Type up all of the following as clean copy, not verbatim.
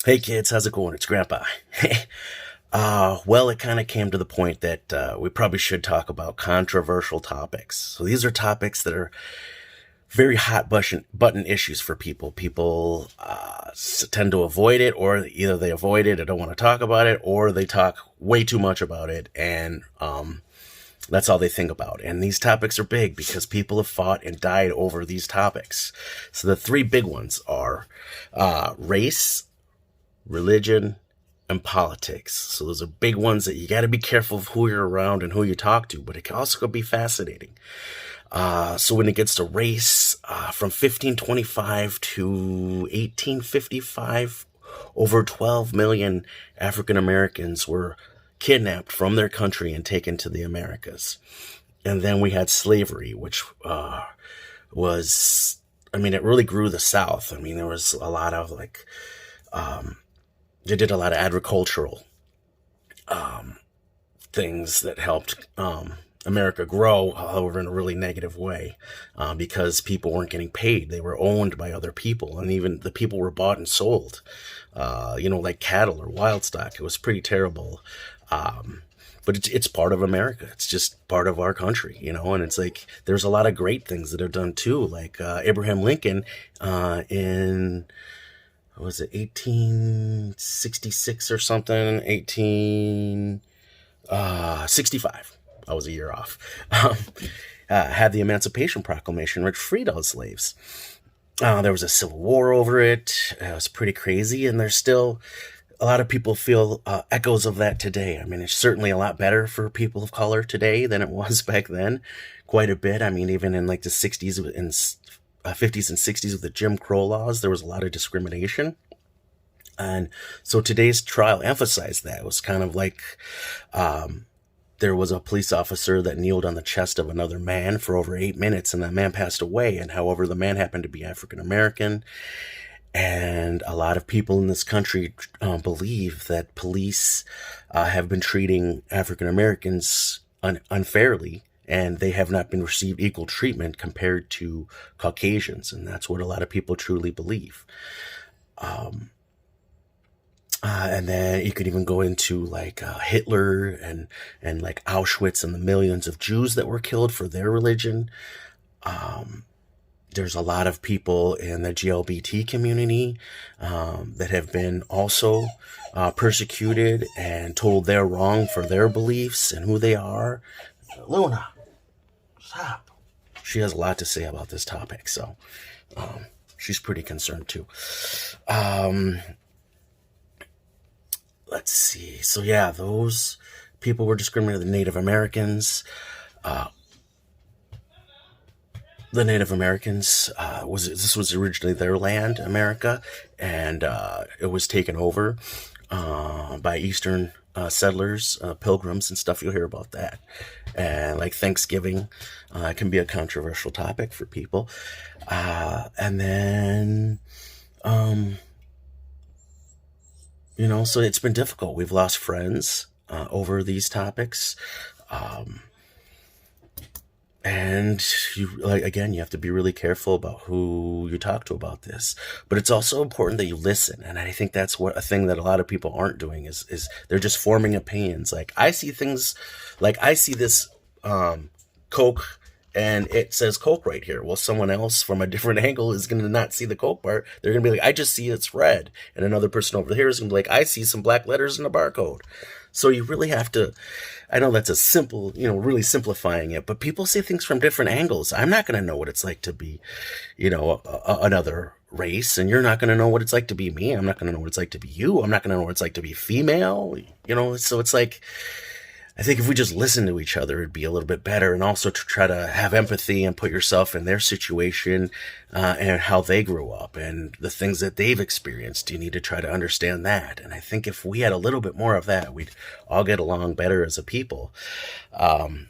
Hey kids, how's it going? It's Grandpa. Well, it kind of came to the point that we probably should talk about controversial topics. So these are topics that are very hot button issues for people. People tend to avoid it, or either they avoid it or don't want to talk about it, or they talk way too much about it, and that's all they think about. And these topics are big because people have fought and died over these topics. So the three big ones are race, religion, and politics. So those are big ones that you got to be careful of who you're around and who you talk to, but it can also be fascinating. So when it gets to race, from 1525 to 1855, over 12 million African Americans were kidnapped from their country and taken to the Americas. And then we had slavery, which was, it really grew the South. There was a lot of they did a lot of agricultural things that helped America grow, however, in a really negative way, because people weren't getting paid. They were owned by other people, and even the people were bought and sold, like cattle or wild stock. It was pretty terrible. But it's part of America. It's just part of our country, and it's like there's a lot of great things that are done too, like Abraham Lincoln in what was it, 1866 or something, 1865. I was a year off. Had the Emancipation Proclamation, which freed all slaves. There was a civil war over it. It was pretty crazy, and there's still a lot of people feel echoes of that today. It's certainly a lot better for people of color today than it was back then, quite a bit. Even in like the 60s and 50s and 60s with the Jim Crow laws, there was a lot of discrimination. And so today's trial emphasized that. It was kind of like there was a police officer that kneeled on the chest of another man for over 8 minutes, and that man passed away. And however, the man happened to be African American. And a lot of people in this country believe that police have been treating African Americans unfairly, and they have not been received equal treatment compared to Caucasians. And that's what a lot of people truly believe. And then you could even go into like Hitler and like Auschwitz and the millions of Jews that were killed for their religion. There's a lot of people in the GLBT community that have been also persecuted and told they're wrong for their beliefs and who they are. Luna, stop. She has a lot to say about this topic, so she's pretty concerned too. Let's see. So yeah, those people were discriminated. The Native Americans. The Native Americans this was originally their land, America, and it was taken over by Eastern settlers, pilgrims, and stuff. You'll hear about that. And like Thanksgiving can be a controversial topic for people. And then, so it's been difficult. We've lost friends over these topics. And you have to be really careful about who you talk to about this. But it's also important that you listen. And I think that's a thing that a lot of people aren't doing is they're just forming opinions. Like I see things, like I see this Coke and it says Coke right here. Well, someone else from a different angle is going to not see the Coke part. They're going to be like, I just see it's red. And another person over here is going to be like, I see some black letters in the barcode. So you really have to, I know that's a simple, really simplifying it, but people see things from different angles. I'm not going to know what it's like to be, another race, and you're not going to know what it's like to be me. I'm not going to know what it's like to be you. I'm not going to know what it's like to be female, so it's like, I think if we just listen to each other, it'd be a little bit better. And also to try to have empathy and put yourself in their situation and how they grew up and the things that they've experienced. You need to try to understand that. And I think if we had a little bit more of that, we'd all get along better as a people. One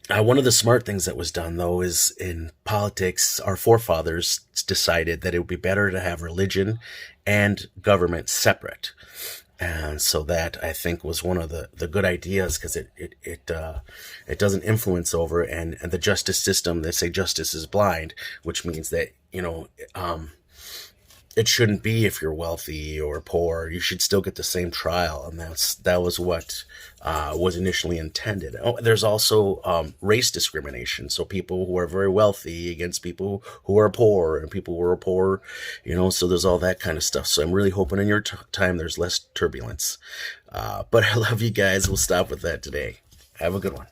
of the smart things that was done, though, is in politics, our forefathers decided that it would be better to have religion and government separate. And so that, I think, was one of the good ideas, because it doesn't influence over, and the justice system, they say justice is blind, which means that it shouldn't be if you're wealthy or poor. You should still get the same trial, and that was what was initially intended. Oh, there's also race discrimination, so people who are very wealthy against people who are poor, and people who are poor, So there's all that kind of stuff. So I'm really hoping in your time there's less turbulence. But I love you guys. We'll stop with that today. Have a good one.